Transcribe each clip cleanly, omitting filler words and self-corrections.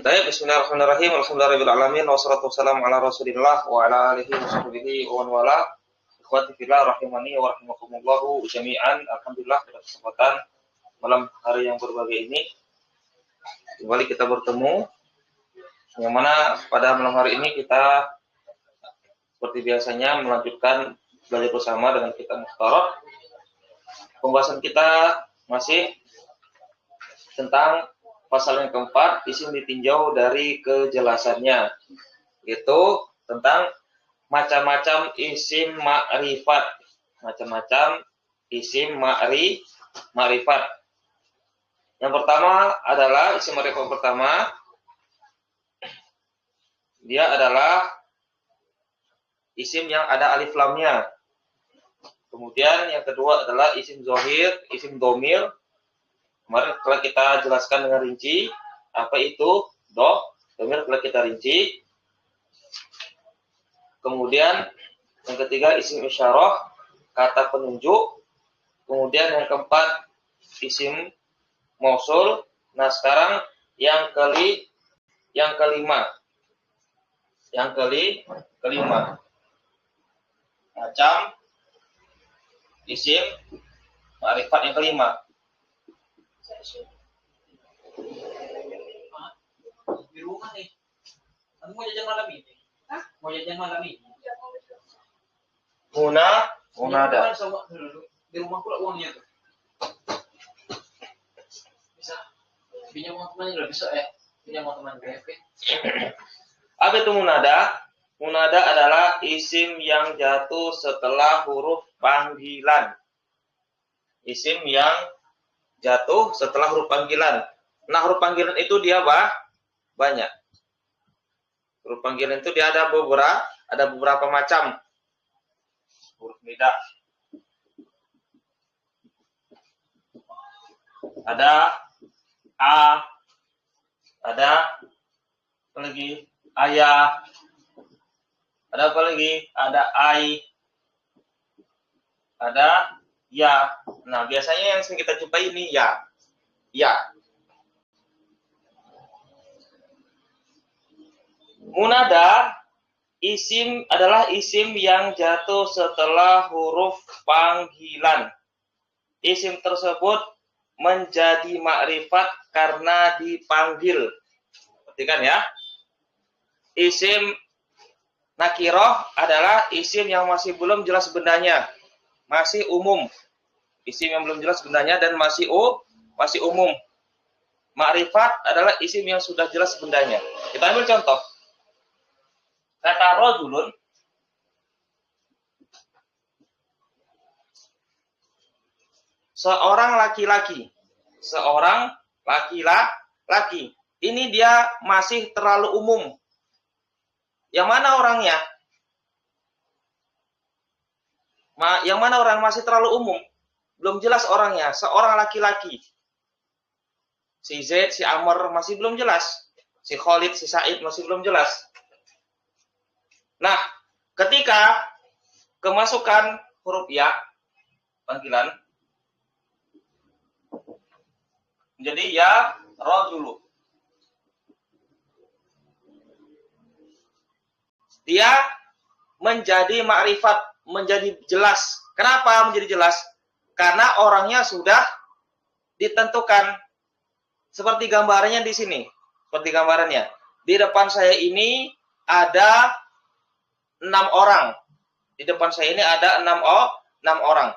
Baik, bismillahirrahmanirrahim. Alhamdulillahirabbil alamin wassalatu wassalamu ala Rasulillah wa ala alihi washabbihi wa man wala. Ikhwati fillah rahimani wa rahimakumullah jami'an. Alhamdulillah pada kesempatan malam hari yang berbahagia ini kembali kita bertemu, yang mana pada malam hari ini kita seperti biasanya melanjutkan belajar bersama dengan kitab Mukhtarat. Pembahasan kita masih tentang pasal yang keempat, isim ditinjau dari kejelasannya, yaitu tentang macam-macam isim ma'rifat. Macam-macam isim ma'rifat. Yang pertama adalah isim ma'rifat pertama, dia adalah isim yang ada alif lamnya. Kemudian yang kedua adalah isim zahir, isim domir. Kemarin telah kita jelaskan dengan rinci apa itu domir, telah kita rinci. Kemudian yang ketiga isim isyarah, kata penunjuk. Kemudian yang keempat isim mausul. Nah, sekarang yang kelima. Macam isim ma'rifat yang kelima. Di rumah nih. Kamu mau jajan malam ini? Hah? Mau jajan malam ini? Munada. Di rumah pula uangnya tuh. Bisa. Pinjam uang temannya udah bisa ya. Pinjam uang teman BFP. Apa itu munada? Munada adalah isim yang jatuh setelah huruf panggilan. Isim yang jatuh setelah huruf panggilan. Nah, huruf panggilan itu dia banyak. Huruf panggilan itu dia ada beberapa macam. Huruf nida. Ada a, ada apa lagi? Ayah. Ada apa lagi? Ada ai. Ada ya. Nah, biasanya yang sering kita jumpai ini ya. Munada adalah isim yang jatuh setelah huruf panggilan. Isim tersebut menjadi makrifat karena dipanggil. Perhatikan ya. Isim nakiroh adalah isim yang masih belum jelas bendanya. Masih umum. Isim yang belum jelas bendanya dan masih umum. Makrifat adalah isim yang sudah jelas bendanya. Kita ambil contoh. Kata rojulun. Seorang laki-laki. Seorang laki-laki. Ini dia masih terlalu umum. Yang mana orangnya? Yang mana orang masih terlalu umum? Belum jelas orangnya. Seorang laki-laki. Si Zaid, si Amr masih belum jelas. Si Khalid, si Said masih belum jelas. Nah, ketika kemasukan huruf ya, panggilan, menjadi ya rajulu. Dia menjadi makrifat, menjadi jelas. Kenapa menjadi jelas? Karena orangnya sudah ditentukan. Seperti gambarnya di sini. Seperti gambarannya. Di depan saya ini ada 6 orang. Di depan saya ini ada 6 orang.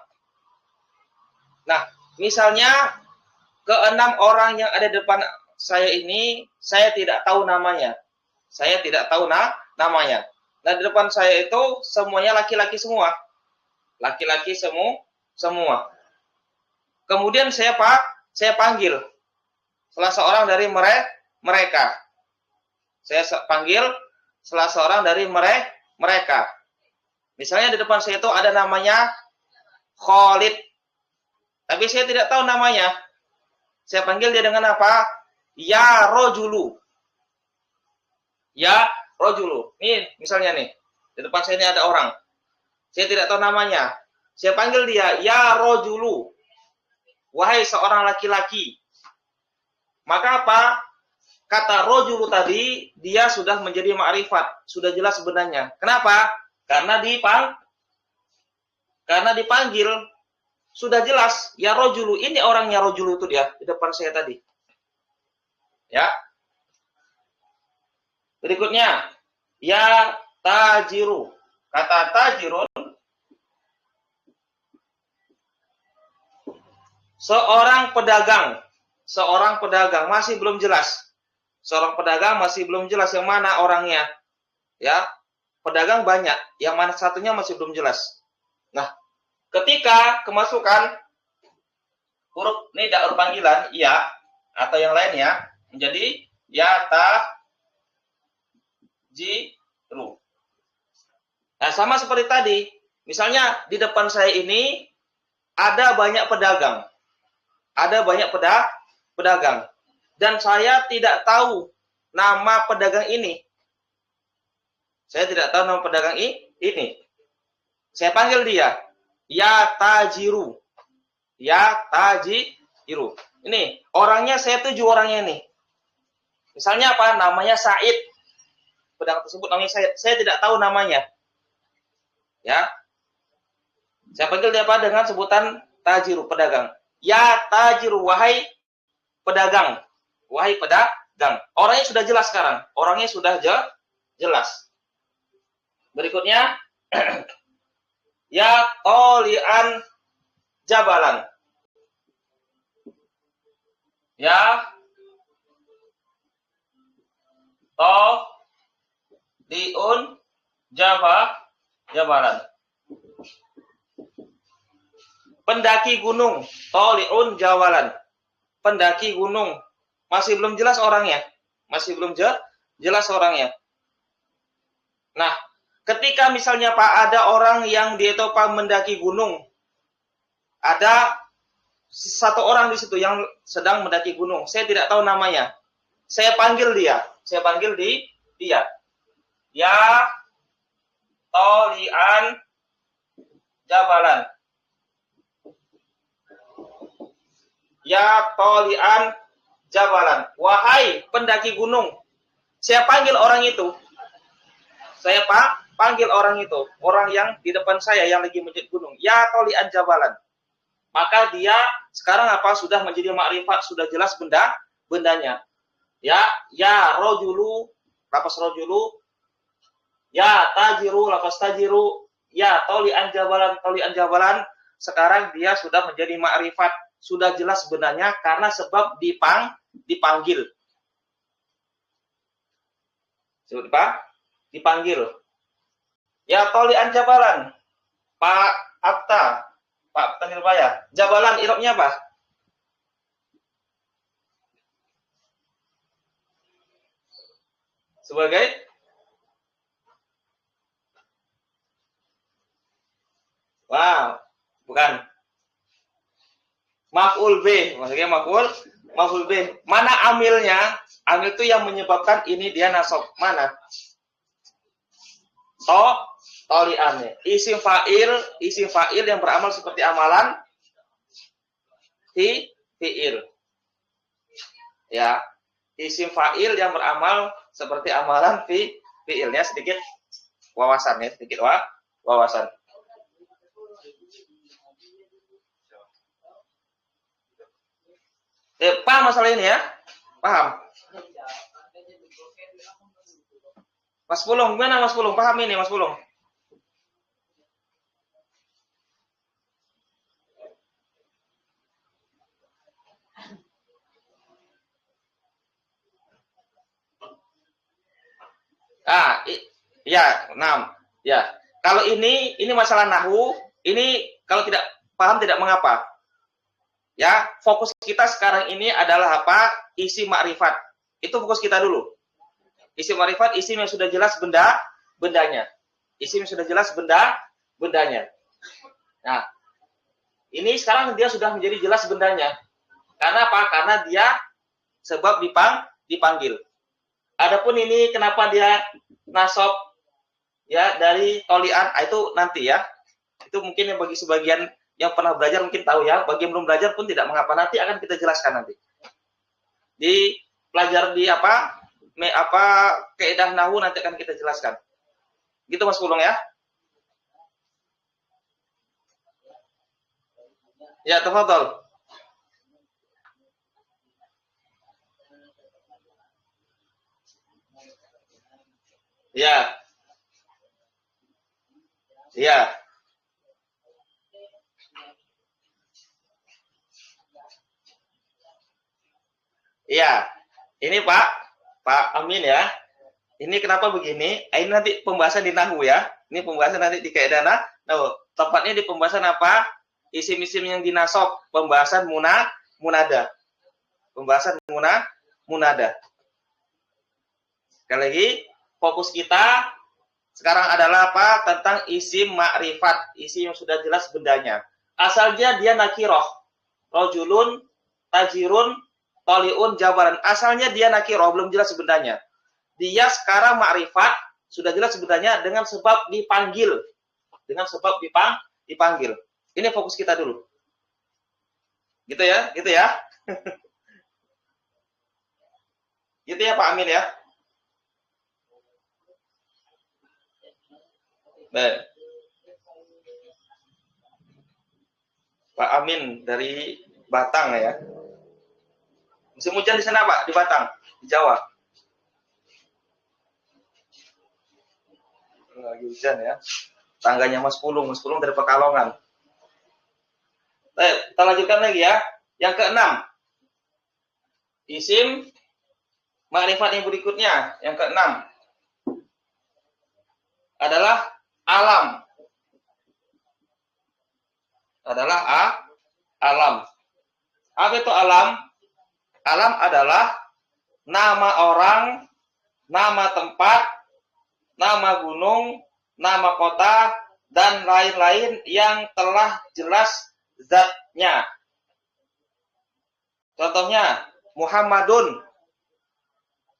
Nah, misalnya ke-6 orang yang ada di depan saya ini, saya tidak tahu namanya. Namanya. Nah, di depan saya itu semuanya laki-laki semua. Laki-laki semua. Kemudian saya panggil salah seorang dari mereka. Saya panggil salah seorang dari mereka. Misalnya di depan saya itu ada namanya Khalid. Tapi saya tidak tahu namanya. Saya panggil dia dengan apa? Ya rojulu. Ya rojulu. Nih, misalnya nih. Di depan saya ini ada orang. Saya tidak tahu namanya. Saya panggil dia, ya rojulu. Wahai seorang laki-laki. Maka apa? kata rojulu tadi, dia sudah menjadi ma'rifat, sudah jelas sebenarnya. Kenapa? Karena dipanggil, sudah jelas. Ya rojulu, ini orangnya rojulu itu dia, di depan saya tadi. Ya. Berikutnya, ya tajiru. Kata tajirun, seorang pedagang masih belum jelas. Seorang pedagang masih belum jelas yang mana orangnya. Ya, pedagang banyak, yang mana satunya masih belum jelas. Nah, ketika kemasukan huruf nida huruf panggilan ya atau yang lainnya menjadi ya ta jiru. Nah, sama seperti tadi. Misalnya di depan saya ini ada banyak pedagang. Ada banyak pedagang. Dan saya tidak tahu nama pedagang ini. Saya tidak tahu nama pedagang ini. Saya panggil dia. Ya tajiru. Ya tajiru. Ini, orangnya saya tuju orangnya ini. Misalnya apa? Namanya Said. Pedagang tersebut namanya Said. Saya tidak tahu namanya. Ya. Saya panggil dia apa? Dengan sebutan tajiru, pedagang. Ya tajiru, wahai pedagang. Wahai pedagang. Orangnya sudah jelas sekarang. Orangnya sudah jelas. Berikutnya, ya tolian jabalan. Ya toliun jabalan. Pendaki gunung, toliun jawalan. Pendaki gunung. Masih belum jelas orangnya. Masih belum jelas orangnya. Nah, ketika misalnya Pak ada orang yang dia itu Pak mendaki gunung. Ada satu orang di situ yang sedang mendaki gunung. Saya tidak tahu namanya. Saya panggil dia. Dia. Ya tolian jabalan. Ya tolian jabalan. Wahai pendaki gunung. Saya panggil orang itu. Panggil orang itu. Orang yang di depan saya yang lagi menjadi gunung. Ya tolian jabalan. Maka dia sekarang apa? Sudah menjadi makrifat. Sudah jelas bendanya. Ya rojulu. Lapas rojulu. Ya tajiru. Lapas tajiru. Ya tolian jabalan. Sekarang dia sudah menjadi makrifat. Sudah jelas sebenarnya karena sebab dipanggil. Dipanggil. Ya tolian jabalan. Pak Abta Nirbaya. Jabalan irobnya apa? Sebagai bukan. Maf'ul B, maksudnya maf'ul B. Mana amilnya? Amil itu yang menyebabkan ini dia nasab. Mana? Toliannya. Isim fa'il yang beramal seperti amalan fi'il. Ya. Isim fa'il yang beramal seperti amalan fi'ilnya sedikit wawasan. Paham masalah ini ya? Paham? Mas Pulung, gimana Mas Pulung? Paham ini Mas Pulung? Ya, 6. Ya. Kalau ini masalah nahwu, ini kalau tidak paham tidak mengapa. Ya, fokus kita sekarang ini adalah apa? Isi makrifat. Itu fokus kita dulu. Isi makrifat, isim yang sudah jelas bendanya. Isim yang sudah jelas bendanya. Nah, ini sekarang dia sudah menjadi jelas bendanya. Karena apa? Karena dia sebab dipanggil. Adapun ini kenapa dia nasab ya dari tolian, itu nanti ya. Itu mungkin yang bagi sebagian yang pernah belajar mungkin tahu ya, bagi yang belum belajar pun tidak mengapa, nanti akan kita jelaskan nanti. Di pelajar di kaidah nahwu nanti akan kita jelaskan. Gitu Mas Pulung ya. Ya, tafadhol. Ya. Ya. Iya, ini Pak Amin ya. Ini kenapa begini? Ini nanti pembahasan di nahwu ya. Ini pembahasan nanti di kaidah nahwu. Tepatnya di pembahasan apa? Isim-isim yang dinasab. Pembahasan munada. Pembahasan munada. Sekali lagi, fokus kita sekarang adalah apa? Tentang isim ma'rifat. Isim yang sudah jelas bendanya. Asalnya dia nakiroh. Rojulun, tajirun, toliun, jabaran. Asalnya dia nakiroh, belum jelas sebenarnya. Dia sekarang ma'rifat, sudah jelas sebenarnya dengan sebab dipanggil. Dengan sebab dipanggil. Ini fokus kita dulu. Gitu ya? Gitu ya? Gitu ya Pak Amin ya? Baik. Pak Amin dari Batang ya. Musim hujan di sana Pak, di Batang, di Jawa. Lagi hujan ya. Tangganya Mas Pulung dari Pekalongan. Kita lanjutkan lagi ya. Yang keenam. Isim ma'rifat yang berikutnya, yang keenam adalah alam. Alam. Apa itu alam? Alam adalah nama orang, nama tempat, nama gunung, nama kota, dan lain-lain yang telah jelas zatnya. Contohnya, Muhammadun,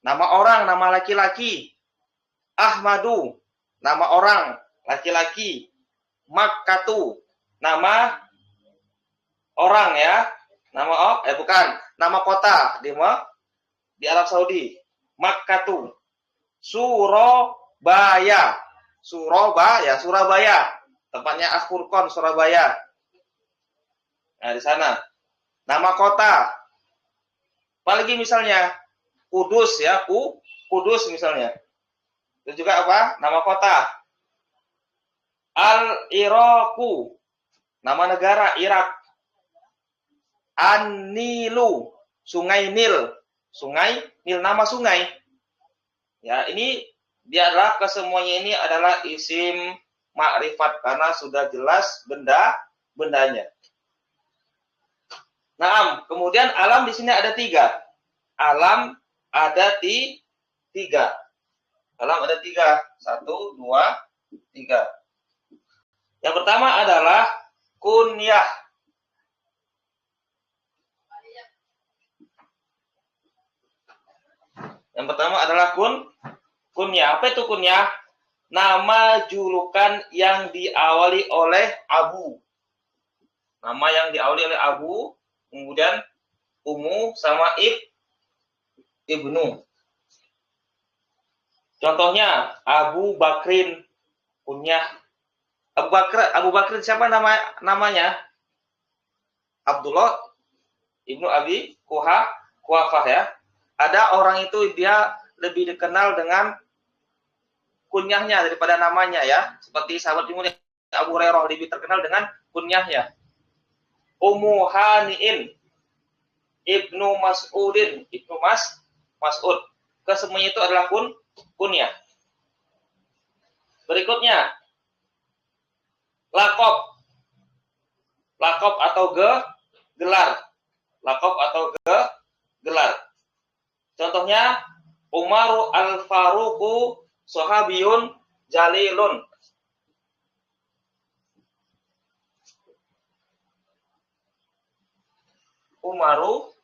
nama orang, nama laki-laki. Ahmadu, nama orang, laki-laki. Makkatu, nama orang ya. Nama kota di Arab Saudi. Makkatu. Surabaya. Tempatnya Al-Furqan, Surabaya. Nah, di sana. Nama kota. Apalagi misalnya Kudus ya, Kudus misalnya. Itu juga apa? Nama kota. Al-Iraku. Nama negara Irak. An-Nilu, Sungai Nil. Sungai Nil, nama sungai. Ya, ini dia adalah kesemuanya ini adalah isim ma'rifat karena sudah jelas bendanya. Nah, kemudian alam di sini ada 3. Alam ada 3. Alam ada 3. 1, 2, 3. Yang pertama adalah kunyah. Yang pertama adalah kunyah. Apa itu kunyah? Nama julukan yang diawali oleh Abu. Nama yang diawali oleh Abu, kemudian Ummu sama Ibnu. Contohnya Abu Bakrin, kunyah. Abu Bakrin siapa namanya? Abdullah Ibnu Abi Quhafah ya. Ada orang itu dia lebih dikenal dengan kunyahnya daripada namanya ya. Seperti sahabat mulia Abu Hurairah lebih terkenal dengan kunyahnya. Ummu Hani'in, Ibnu Mas'udin, Mas'ud. Kesemuanya itu adalah kunyah. Berikutnya lakop. Lakop atau gelar. Lakop atau gelar. Contohnya Umar al-Faruqu sahabiyun jalilun. Umaru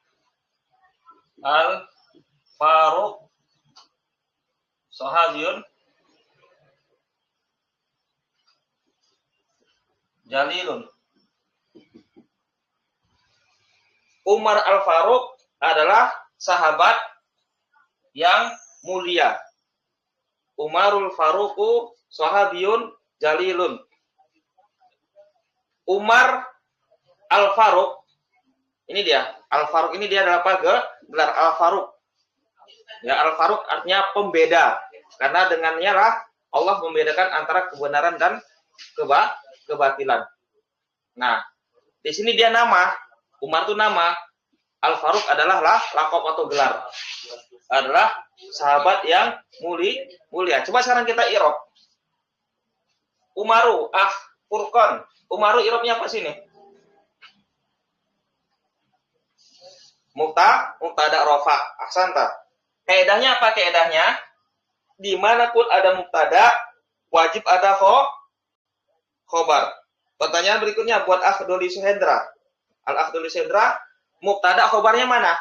al-Faruq sahabiyun jalilun. Umar al-Faruq adalah sahabat yang mulia. Umarul Faruqu sahabiyun jalilun. Umar Al-Faruq, ini dia. Al-Faruq ini dia adalah apa? Gelar Al-Faruq. Ya, Al-Faruq artinya pembeda. Karena dengannya lah Allah membedakan antara kebenaran dan kebatilan. Nah, di sini dia nama. Umar itu nama. Al-Faruq adalah lakop atau gelar. Adalah sahabat yang mulia. Coba sekarang kita irob. Umaru, Furqan. Umaru irobnya apa sini? Mubtada rofa. Ahsanta. Kaedahnya apa kaedahnya? Dimanapun ada mubtada, wajib ada khobar. Pertanyaan berikutnya buat Akhdoli Suhendra. Al-Akhdoli Suhendra, mubtada khobarnya mana?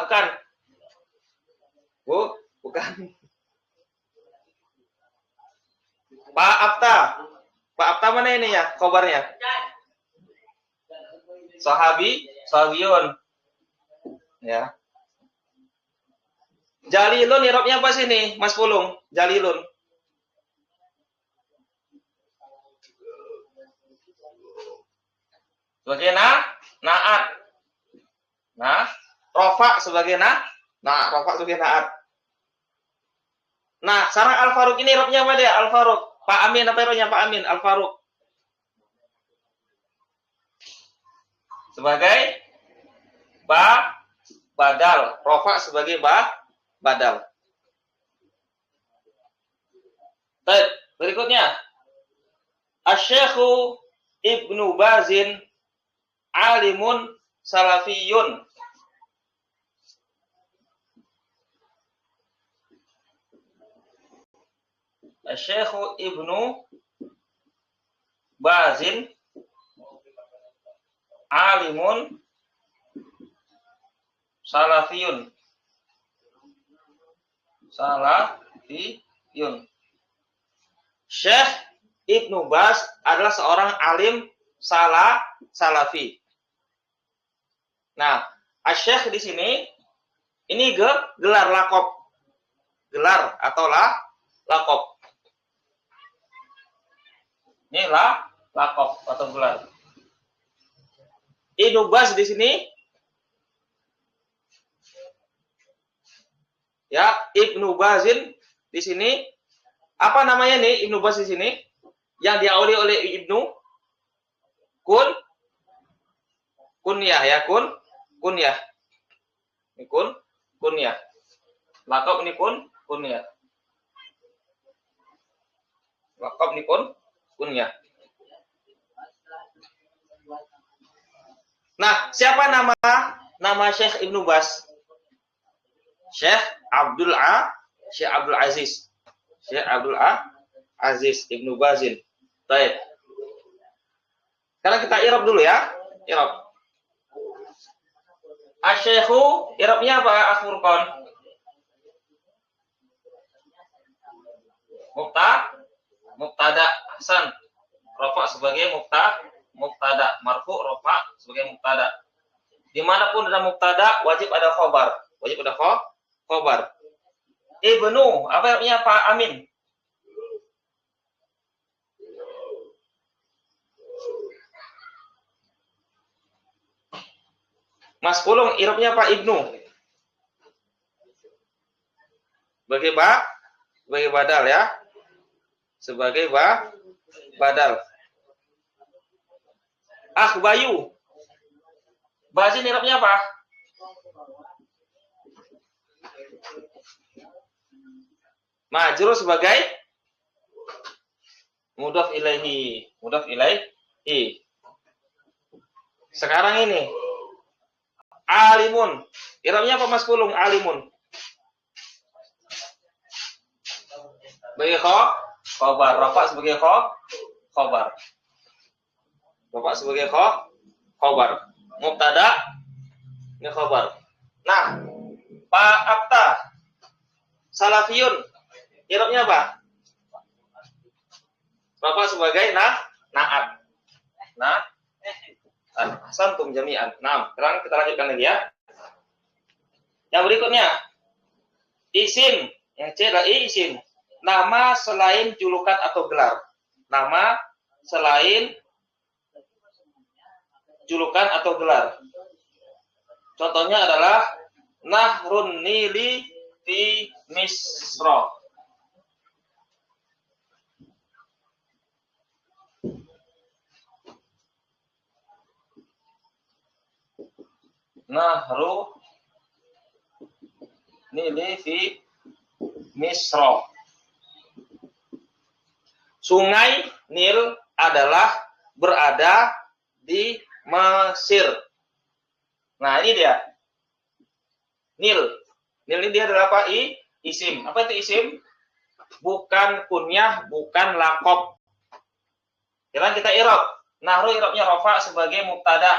Bukan. Bukan. Pak Abta mana ini ya khobarnya? Sahabiyun. Ya. Jalilun irobnya apa sini, Mas Pulung? Jalilun. Sebagai naat. Rofa sebagai rofa sebagai naat. Nah, sekarang Al-Faruq ini irobnya apa dia? Al-Faruq. Pak Amin, apa irobnya Pak Amin? Al-Faruq. Sebagai badal. Rofa sebagai badal. Baik, berikutnya. Asy-Syaikhu Ibnu Bazin alimun salafiyun. Asy-Syaikhu Ibnu Bazin alimun salafiyun. Syekh Ibnu Baz adalah seorang alim salafi. Nah, asy-syekh di sini ini gelar lakop. Gelar atau lakop. Ini lakop atau gelar. Ibnu Baz di sini ya, Ibnu Bazin di sini apa namanya nih Ibnu Baz di sini? Yang diawali oleh Ibnu kunyah ya, kunyah. Ini kunyah. Lakop ini kunyah. Lakop ini kunyah. Nah, siapa nama Syekh Ibnu Baz? Syekh Abdul Aziz. Syekh Abdul Aziz Ibnu Bazin. Baik. Sekarang kita irob dulu ya. Irob. Asy-Syaikhu irobnya apa? Furqan. Mubtada Hasan. Rafa sebagai mubtada. Marfu rafa sebagai mubtada. Dimanapun ada mubtada wajib ada khobar. Khobar. Ibnu, apa irobnya Pak Amin? Mas Pulung, irobnya Pak Ibnu. Sebagai badal ya. Sebagai badal. Bayu. Bazin irobnya apa? Majrur sebagai mudhaf ilaihi. Sekarang ini alimun. Irobnya apa Mas Pulung? Alimun. Sebagai khobar. Rafa sebagai khobar. Rafa sebagai khobar. Mubtada ini khobar. Nah, Pak Abta salafiyun. Irobnya apa? Rafa sebagai naat. Ahsantum jami'an. Nah, sekarang kita lanjutkan lagi ya. Yang berikutnya, isim. Yang C adalah isim. Nama selain julukan atau gelar. Nama selain julukan atau gelar. Contohnya adalah Nahrun Nili fi Misra. Nahru Nili fi Misra. Sungai Nil adalah berada di Mesir. Nah, ini dia. Nil. Nil ini dia adalah apa? Isim. Apa itu isim? Bukan kunyah, bukan lakob. Sekarang kita i'rab. Nahru i'rabnya rafa sebagai mubtada.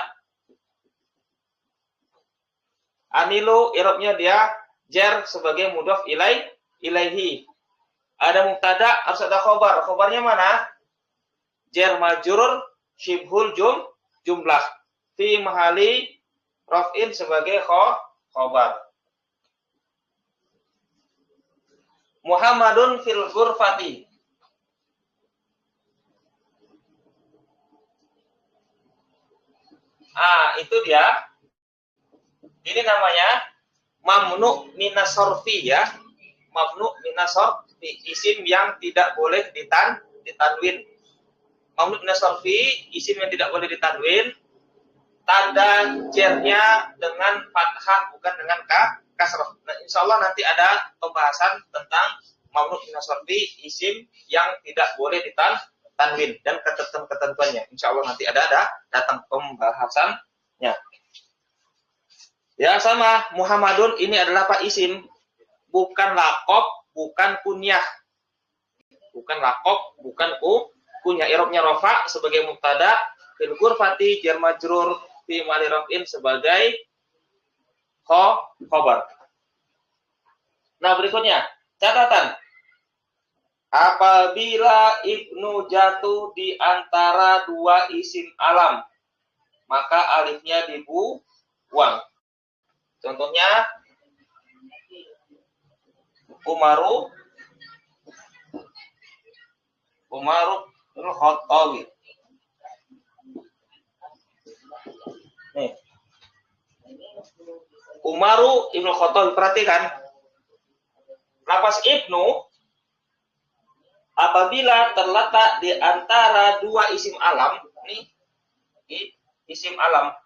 Anilu i'rabnya dia jar sebagai mudhaf ilaihi. Ada mubtada, harus ada khobar. Khobarnya mana? Jar majrur syibhul jumlah. Fi mahali raf'in sebagai khobar. Muhammadun fil ghurfati. Itu dia. Ini namanya mamnu minas sorfi ya. Mamnu minas sorfi, isim yang tidak boleh ditanwin. Mamnu minas sorfi, isim yang tidak boleh ditanwin. Tanda jernya dengan fathah bukan dengan kasrah. Nah, insya Allah nanti ada pembahasan tentang mamnu minas sorfi, isim yang tidak boleh ditanwin dan ketentuannya. Insya Allah nanti ada datang pembahasannya. Ya sama, Muhammadun ini adalah apa? Isim, bukan lakob, bukan kunyah. Bukan lakob, bukan kunyah. I'rabnya rafa sebagai mubtada, fil ghurfati jar majrur fi mali raf'in sebagai khobar. Nah, berikutnya, catatan. Apabila ibnu jatuh di antara dua isim alam, maka alifnya dibuang. Contohnya Umaru al-Khattabi. Nih. Umaru ibnu Khattabi, perhatikan. Lafaz ibnu apabila terletak di antara dua isim alam, nih isim alam.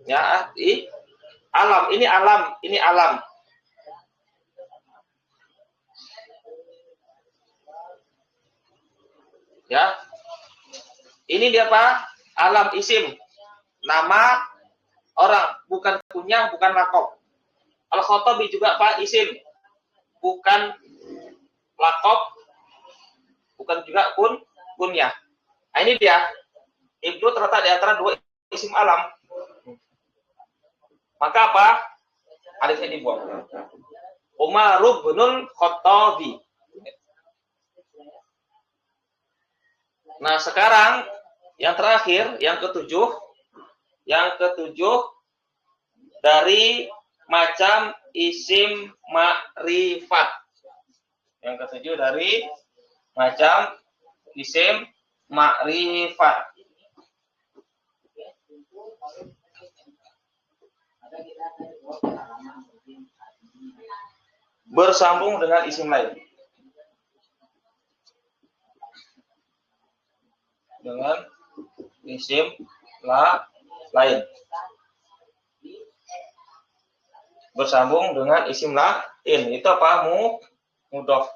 Ya, alam, ini alam. Ya. Ini dia apa? Alam isim. Nama orang, bukan kunyah, bukan lakob. Al-Khattabi juga apa? Isim. Bukan lakob, bukan juga kunyah. Nah, ini dia. Ibnu terletak di antara dua isim alam. Maka apa? Alifnya dibuang. Umar ibnul Khattabi. Nah, sekarang yang terakhir, yang ketujuh dari macam isim ma'rifat. Yang ketujuh dari macam isim ma'rifat. Bersambung dengan isim lain. Dengan isim lain. Bersambung dengan isim lain. Itu apa? Mudhof.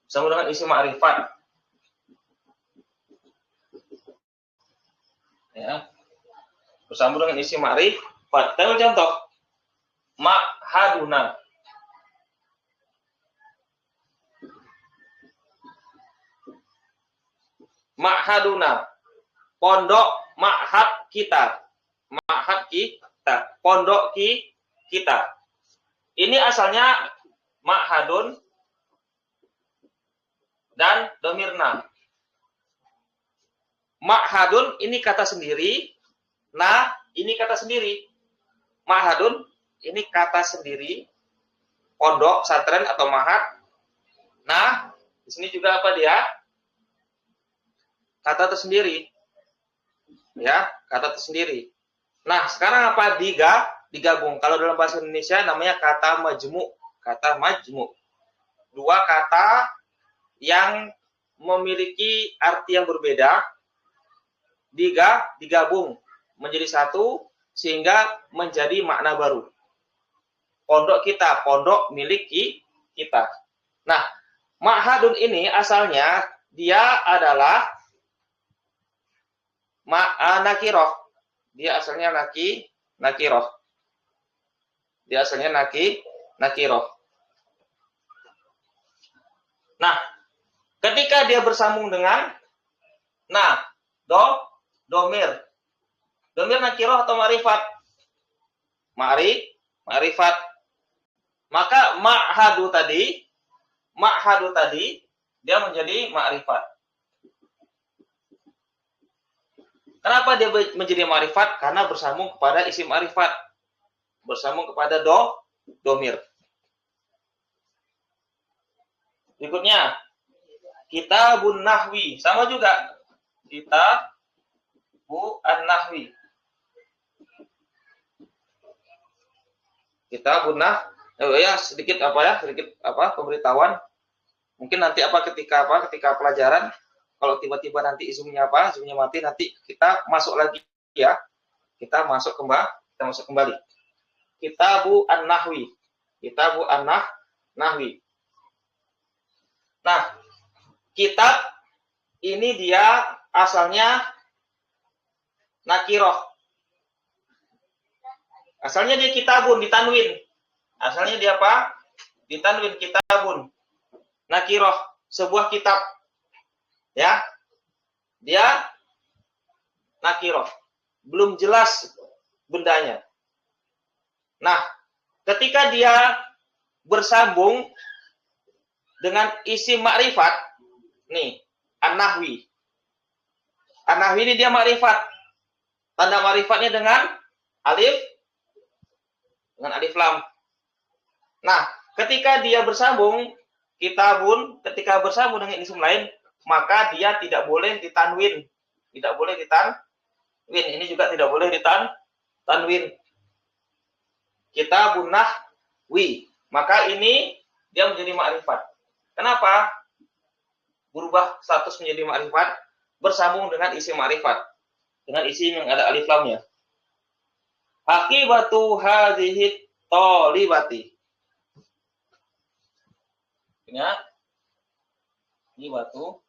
Bersambung dengan isim ma'rifat. Ya. Bersambung dengan isim ma'rifat. Kita contoh. Ma'haduna. Ma'haduna. Pondok ma'had kita. Ma'had kita. Pondok kita. Ini asalnya ma'hadun. dan domirna. Ma'hadun ini kata sendiri. Nah, ini kata sendiri. Ma'hadun ini kata sendiri. Pondok, pesantren atau ma'had. Nah, di sini juga apa dia? Kata tersendiri. Ya, kata tersendiri. Nah, sekarang apa? Digabung. Kalau dalam bahasa Indonesia namanya kata majmu'. Kata majmu'. Dua kata yang memiliki arti yang berbeda digabung menjadi satu sehingga menjadi makna baru. Pondok kita, pondok milik kita. Nah, ma'hadun ini asalnya dia adalah nakiroh. Dia asalnya nakiroh. Dia asalnya nakiroh. Nah, ketika dia bersambung dengan domir. Domir nakiroh atau ma'rifat? Ma'rifat. Maka ma'hadu tadi dia menjadi ma'rifat. Kenapa dia menjadi ma'rifat? Karena bersambung kepada isim ma'rifat. Bersambung kepada domir. Berikutnya, kitabun nahwi. Sama juga. Kitabun nahwi. Kitabun sedikit pemberitahuan. Mungkin nanti ketika pelajaran, kalau tiba-tiba nanti isimnya mati, nanti kita masuk lagi ya. Kita masuk kembali. Kitabun nahwi. Kitabun nahwi. Nah, kitab ini dia asalnya nakiroh. Asalnya dia kitabun, ditanwin. Asalnya dia apa? Ditanwin, kitabun. Nakiroh, sebuah kitab. Ya. Dia nakiroh. Belum jelas bendanya. Nah, ketika dia bersambung dengan isim ma'rifat, nih, an-nahwi. An-nahwi ini dia ma'rifat. Tanda ma'rifatnya dengan alif lam. Nah, ketika dia bersambung, kitabun, ketika bersambung dengan isim lain, maka dia tidak boleh ditanwin. Tidak boleh ditanwin. Ini juga tidak boleh ditanwin. Kitabun nahwi. Maka ini dia menjadi ma'rifat. Kenapa? Berubah status menjadi ma'rifat, bersambung dengan isim ma'rifat. Dengan isim yang ada alif lamnya. Akibatu hadhihi thalibati. Ya. Ini batu.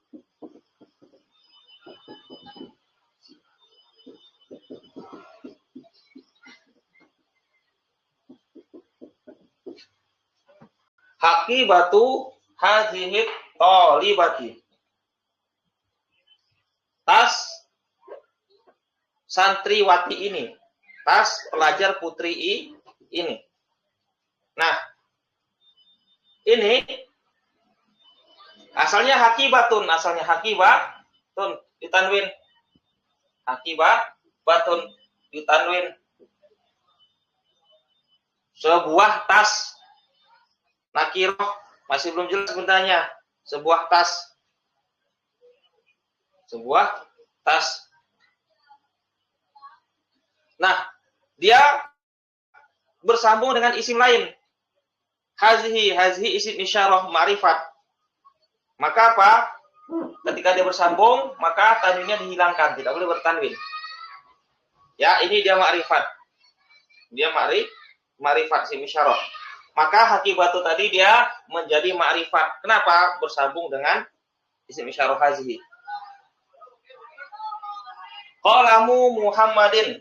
Akibatu hadhihi thalibati. Tas santriwati ini. Tas pelajar putri ini. Nah, ini asalnya hakibatun, ditanwin. Hakibatun ditanwin. Sebuah tas. Nakiroh, masih belum jelas bendanya. Sebuah tas. Nah, dia bersambung dengan isim lain. Hazihi isim isyarah ma'rifat. Maka apa? Ketika dia bersambung, maka tanwinnya dihilangkan, tidak boleh bertanwin. Ya, ini dia ma'rifat. Dia ma'rifat isim isyarah. Maka hakibatu tadi dia menjadi ma'rifat. Kenapa? Bersambung dengan isim isyarah hazihi. Qalamu Muhammadin.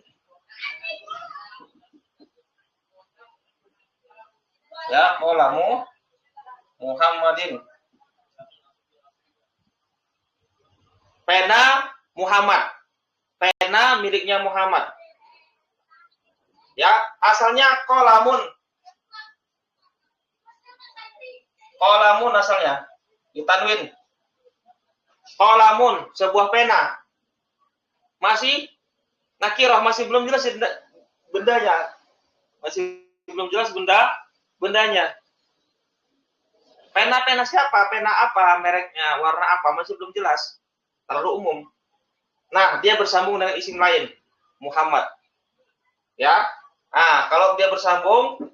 Ya, qalamu Muhammadin. Pena Muhammad. Pena miliknya Muhammad. Ya, asalnya qalamun. Qalamun asalnya ditanwin. Qalamun, sebuah pena. Masih nakirah, masih belum jelas bendanya. Masih belum jelas bendanya. Pena siapa? Pena apa? Mereknya, warna apa? Masih belum jelas. Terlalu umum. Nah, dia bersambung dengan isim lain, Muhammad. Ya. Nah, kalau dia bersambung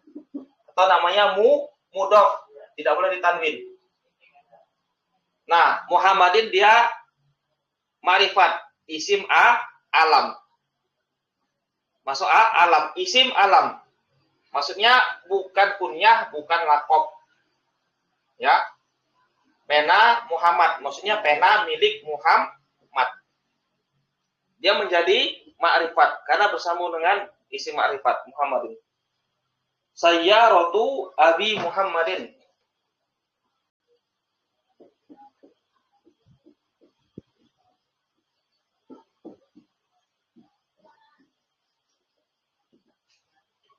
atau namanya mudhof, tidak boleh ditanwin. Nah, Muhammadin dia ma'rifat, isim alam. Masuk alam, isim alam. Maksudnya bukan kunyah, bukan lakob. Ya. Pena Muhammad, maksudnya pena milik Muhammad. Dia menjadi ma'rifat karena bersambung dengan isim ma'rifat Muhammadin. Sayyaratu Abi Muhammadin.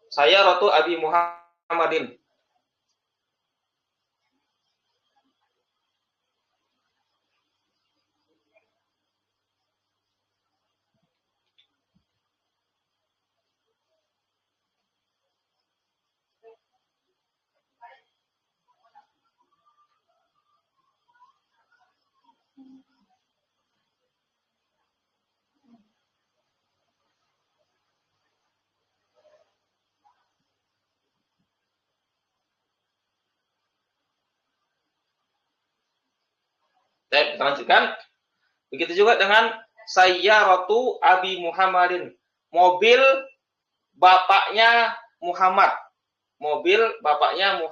Sayyaratu Abi Muhammadin. Kita lanjutkan. Begitu juga dengan Sayyaratu Abi Muhammadin. Mobil bapaknya Muhammad. Mobil bapaknya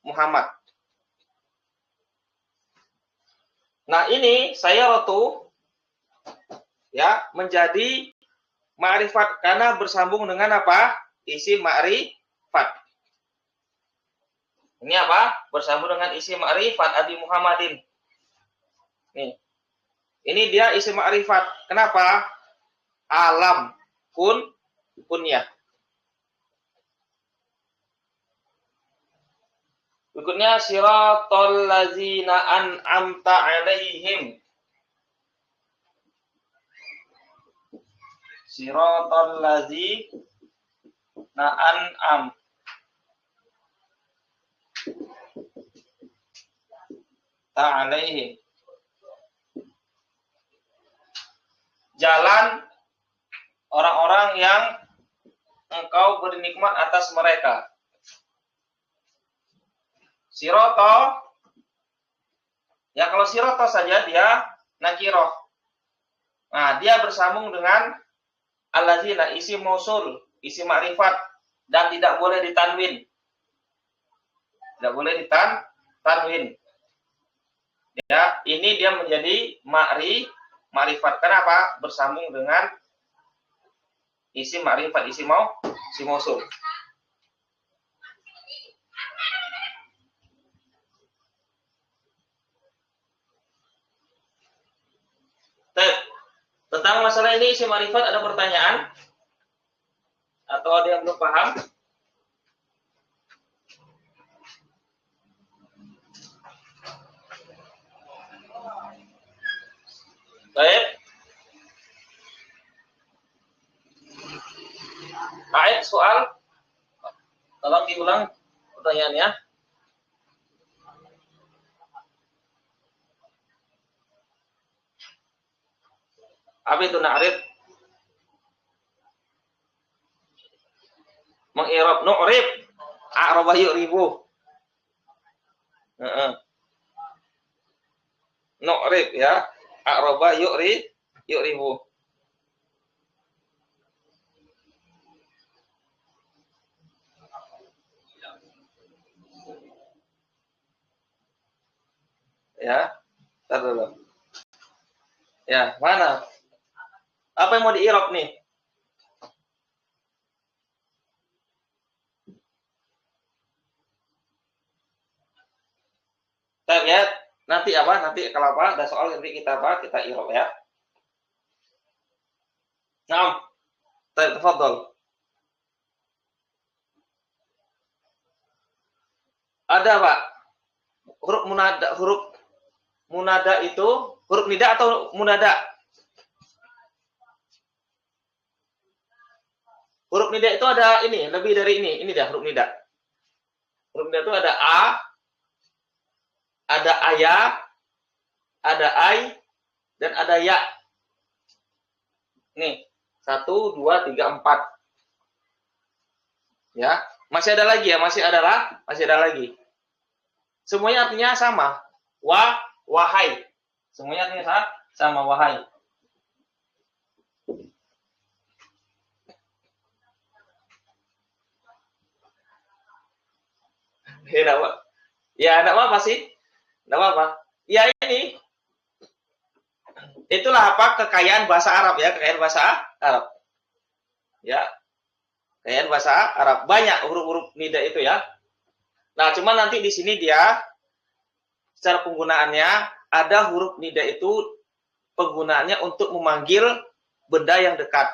Muhammad. Nah, ini Sayyaratu ya menjadi ma'rifat karena bersambung dengan apa? Isim ma'rifat. Ini apa? Bersambung dengan isim ma'rifat Abi Muhammadin. Nih. Ini dia isim ma'rifat. Kenapa? Alam kunyah. Berikutnya siratal ladzina an'amta 'alaihim. Siratal ladzina an'am. Ta'alaihim. Jalan orang-orang yang engkau beri nikmat atas mereka. Sirata, ya kalau sirata saja dia nakiroh. Nah, dia bersambung dengan alladzina, isim mausul, isim ma'rifat, dan tidak boleh ditanwin. Tidak boleh ditanwin. Ya, ini dia menjadi ma'rifat. Kenapa? Bersambung dengan isim ma'rifat, isim mausul. Tentang masalah ini isim ma'rifat ada pertanyaan? Atau ada yang belum paham? Baik. Baik, soal. Tolong diulang pertanyaannya. Apa itu na'rif? Meng'irab nu'rif. A'raba yu'ribu. Nu'rif ya. A'raba yu'ribu. Ya, ntar dulu. Ya, mana? Apa yang mau diirab nih? Kita lihat nanti apa? Nanti kalau apa ada soal nanti kita apa? Kita irab ya. Nah, tafadhol. Ada Pak? Huruf munada, huruf Munada itu huruf nida atau munada? Huruf nida itu ada ini, lebih dari ini. Ini dah huruf nida. Huruf nida itu ada a, ada aya, ada ai, dan ada ya. Nih, 1, 2, 3, 4. Ya, masih ada lagi ya, masih ada lagi. Semuanya artinya sama. Wahai. Semuanya artinya sama, wahai. Ya, enggak apa-apa sih. Enggak apa-apa. Ya ini. Itulah apa kekayaan bahasa Arab ya, kekayaan bahasa Arab. Ya. Kekayaan bahasa Arab. Banyak huruf-huruf nida itu ya. Nah, cuma nanti di sini dia secara penggunaannya ada huruf nida itu penggunaannya untuk memanggil benda yang dekat.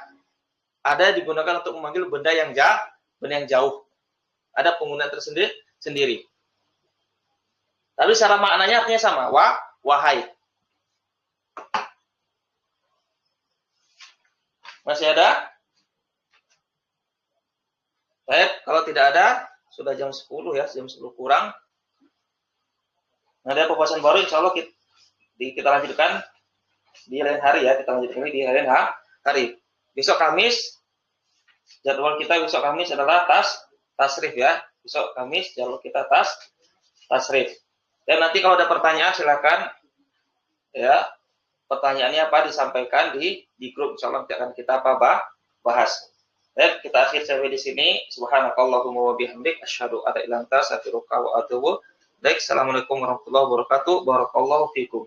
Ada digunakan untuk memanggil benda yang jauh. Ada penggunaan tersendiri. Tapi secara maknanya artinya sama. Wahai. Masih ada? Baik, kalau tidak ada, sudah jam 10 ya, jam 10 kurang. Nah, ada pembahasan baru, insya Allah kita lanjutkan di lain hari ya, kita lanjutkan di lain hari. Besok Kamis, jadwal kita besok Kamis adalah tasrif ya. Besok Kamis, jadwal kita tasrif. Dan nanti kalau ada pertanyaan silakan ya, pertanyaannya apa disampaikan di grup, insya Allah akan kita bahas. Baik, kita akhir sampai di sini. Subhanakallahumma wa bihamdik asyhadu an la ilaha illa anta astaghfiruka wa atubu ilaik. Assalamualaikum warahmatullahi wabarakatuh. Barakallahu fikum.